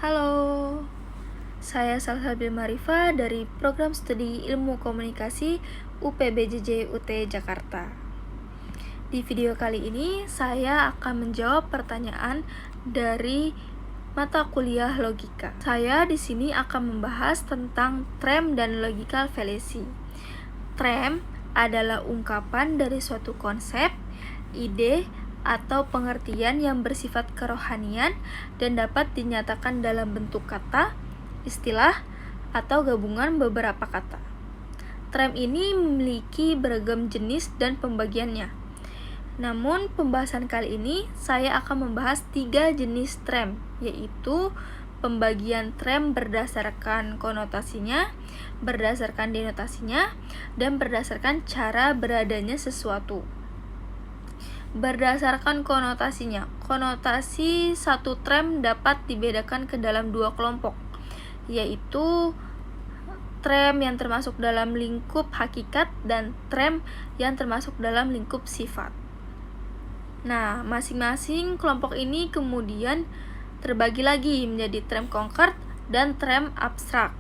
Halo, saya Salsabil Marifa dari Program Studi Ilmu Komunikasi UPBJJ UT Jakarta. Di video kali ini, saya akan menjawab pertanyaan dari mata kuliah logika. Saya di sini akan membahas tentang trem dan logical fallacy. Trem adalah ungkapan dari suatu konsep, ide, atau pengertian yang bersifat kerohanian dan dapat dinyatakan dalam bentuk kata, istilah, atau gabungan beberapa kata. Trem ini memiliki beragam jenis dan pembagiannya. Namun, pembahasan kali ini saya akan membahas 3 jenis trem, yaitu pembagian trem berdasarkan konotasinya, berdasarkan denotasinya, dan berdasarkan cara beradanya sesuatu. Berdasarkan konotasinya, konotasi satu trem dapat dibedakan ke dalam 2 kelompok, yaitu trem yang termasuk dalam lingkup hakikat dan trem yang termasuk dalam lingkup sifat. Nah, masing-masing kelompok ini kemudian terbagi lagi menjadi trem konkret dan trem abstrak.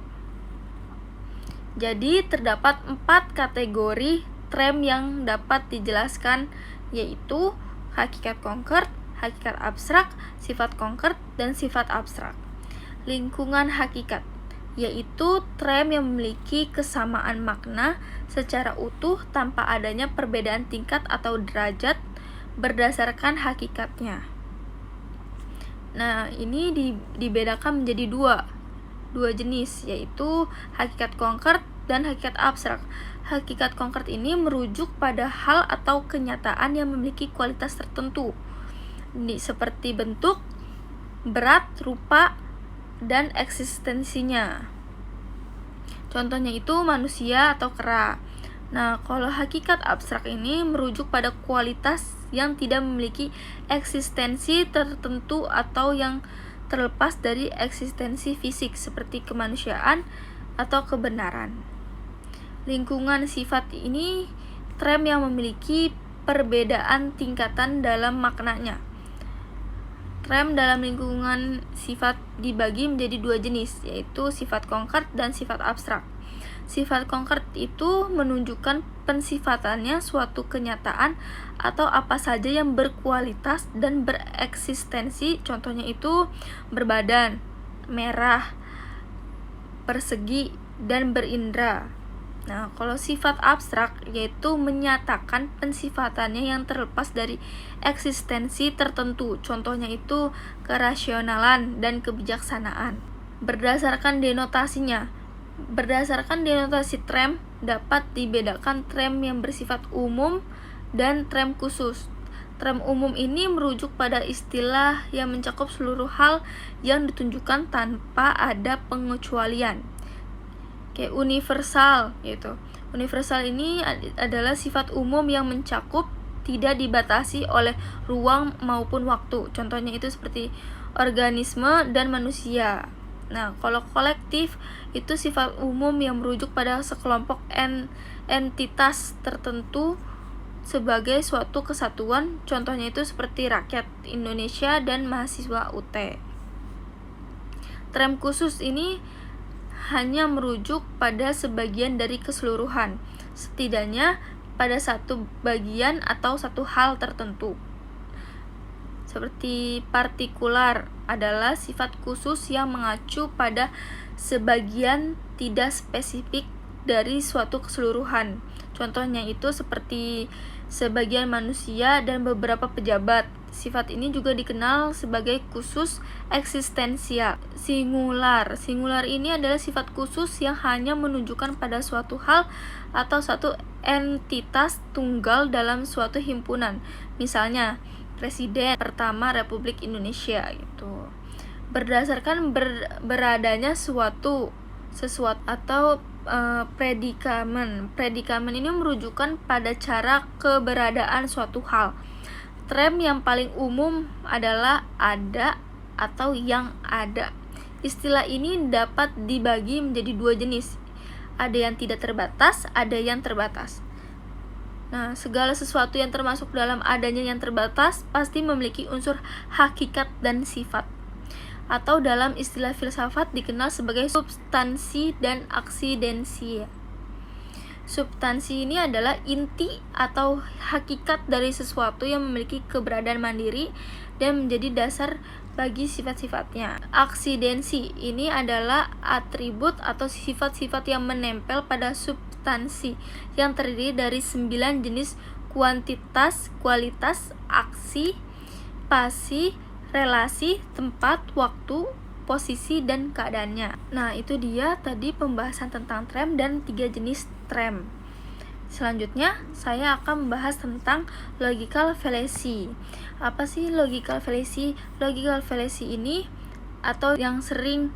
Jadi, terdapat 4 kategori trem yang dapat dijelaskan, yaitu hakikat konkret, hakikat abstrak, sifat konkret, dan sifat abstrak. Lingkungan hakikat, yaitu trem yang memiliki kesamaan makna secara utuh tanpa adanya perbedaan tingkat atau derajat berdasarkan hakikatnya. Nah, ini dibedakan menjadi dua jenis, yaitu hakikat konkret dan hakikat abstrak. Hakikat konkret ini merujuk pada hal atau kenyataan yang memiliki kualitas tertentu, seperti bentuk, berat, rupa, dan eksistensinya. Contohnya itu manusia atau kera. Nah, kalau hakikat abstrak ini merujuk pada kualitas yang tidak memiliki eksistensi tertentu atau yang terlepas dari eksistensi fisik seperti kemanusiaan atau kebenaran. Lingkungan sifat ini trem yang memiliki perbedaan tingkatan dalam maknanya. Trem dalam lingkungan sifat dibagi menjadi 2 jenis, yaitu sifat konkret dan sifat abstrak. Sifat konkret itu menunjukkan pensifatannya suatu kenyataan atau apa saja yang berkualitas dan bereksistensi, contohnya itu berbadan, merah, persegi, dan berindra. Nah, kalau sifat abstrak yaitu menyatakan pensifatannya yang terlepas dari eksistensi tertentu, contohnya itu kerasionalan dan kebijaksanaan. Berdasarkan denotasinya, berdasarkan denotasi trem dapat dibedakan trem yang bersifat umum dan trem khusus. Trem umum ini merujuk pada istilah yang mencakup seluruh hal yang ditunjukkan tanpa ada pengecualian. Kayak universal gitu. Universal ini adalah sifat umum yang mencakup, tidak dibatasi oleh ruang maupun waktu. Contohnya itu seperti organisme dan manusia. Nah, kalau kolektif itu sifat umum yang merujuk pada sekelompok entitas tertentu sebagai suatu kesatuan. Contohnya itu seperti rakyat Indonesia dan mahasiswa UT. Trem khusus ini hanya merujuk pada sebagian dari keseluruhan, setidaknya pada satu bagian atau satu hal tertentu. Seperti partikular adalah sifat khusus yang mengacu pada sebagian tidak spesifik dari suatu keseluruhan. Contohnya itu seperti sebagian manusia dan beberapa pejabat. Sifat ini juga dikenal sebagai khusus eksistensial. Singular ini adalah sifat khusus yang hanya menunjukkan pada suatu hal atau satu entitas tunggal dalam suatu himpunan. Misalnya, Presiden pertama Republik Indonesia gitu. Berdasarkan beradanya sesuatu atau predikamen. Predikamen ini merujukan pada cara keberadaan suatu hal. Trem yang paling umum adalah ada atau yang ada. Istilah ini dapat dibagi menjadi 2 jenis. Ada yang tidak terbatas, ada yang terbatas. Nah, segala sesuatu yang termasuk dalam adanya yang terbatas pasti memiliki unsur hakikat dan sifat. atau dalam istilah filsafat dikenal sebagai substansi dan aksidensia. Substansi ini adalah inti atau hakikat dari sesuatu yang memiliki keberadaan mandiri dan menjadi dasar bagi sifat-sifatnya. Aksidensi ini adalah atribut atau sifat-sifat yang menempel pada substansi yang terdiri dari 9 jenis kuantitas, kualitas, aksi, pasi, relasi, tempat, waktu, posisi, dan keadaannya. Nah, itu dia tadi pembahasan tentang trem dan 3 jenis trem. Selanjutnya, saya akan membahas tentang logical fallacy. Apa sih logical fallacy? Logical fallacy ini atau yang sering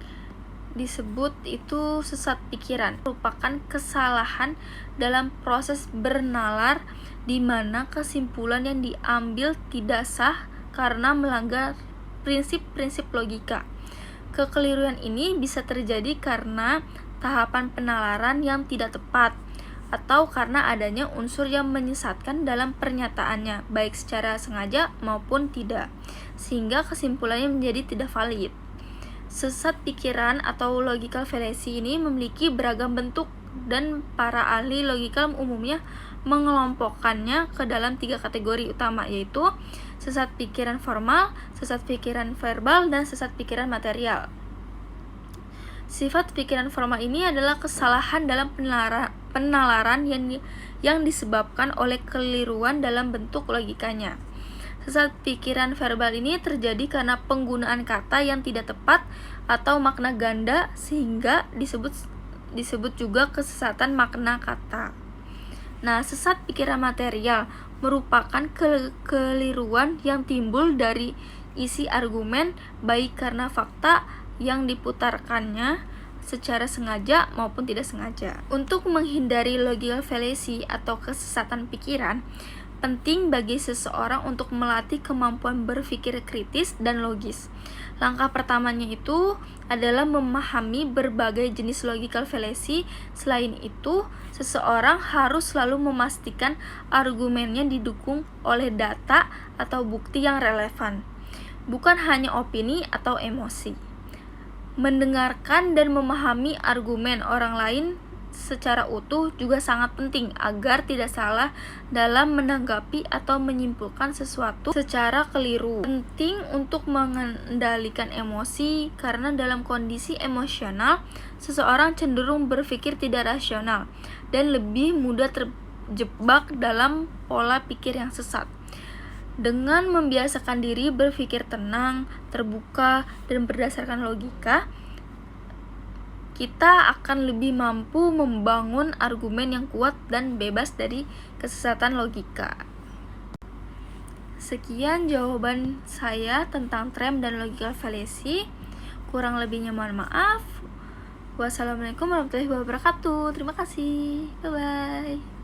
disebut itu sesat pikiran, merupakan kesalahan dalam proses bernalar di mana kesimpulan yang diambil tidak sah karena melanggar prinsip-prinsip logika. Kekeliruan ini bisa terjadi karena tahapan penalaran yang tidak tepat atau karena adanya unsur yang menyesatkan dalam pernyataannya, baik secara sengaja maupun tidak, sehingga kesimpulannya menjadi tidak valid. Sesat pikiran atau logical fallacy ini memiliki beragam bentuk dan para ahli logika umumnya mengelompokkannya ke dalam 3 kategori utama, yaitu sesat pikiran formal, sesat pikiran verbal, dan sesat pikiran material. Sifat pikiran formal ini adalah kesalahan dalam penalaran yang disebabkan oleh keliruan dalam bentuk logikanya. Sesat pikiran verbal ini terjadi karena penggunaan kata yang tidak tepat atau makna ganda, sehingga disebut juga kesesatan makna kata. Nah, sesat pikiran material merupakan kekeliruan yang timbul dari isi argumen, baik karena fakta yang diputarkannya secara sengaja maupun tidak sengaja. Untuk menghindari logical fallacy atau kesesatan pikiran, penting bagi seseorang untuk melatih kemampuan berpikir kritis dan logis. Langkah pertamanya itu adalah memahami berbagai jenis logical fallacy. Selain itu, seseorang harus selalu memastikan argumennya didukung oleh data atau bukti yang relevan, bukan hanya opini atau emosi. Mendengarkan dan memahami argumen orang lain secara utuh juga sangat penting agar tidak salah dalam menanggapi atau menyimpulkan sesuatu secara keliru. Penting untuk mengendalikan emosi karena dalam kondisi emosional seseorang cenderung berpikir tidak rasional dan lebih mudah terjebak dalam pola pikir yang sesat. Dengan membiasakan diri berpikir tenang, terbuka, dan berdasarkan logika, kita akan lebih mampu membangun argumen yang kuat dan bebas dari kesesatan logika. Sekian jawaban saya tentang trem dan logical fallacy. Kurang lebihnya mohon maaf. Wassalamualaikum warahmatullahi wabarakatuh. Terima kasih. Bye-bye.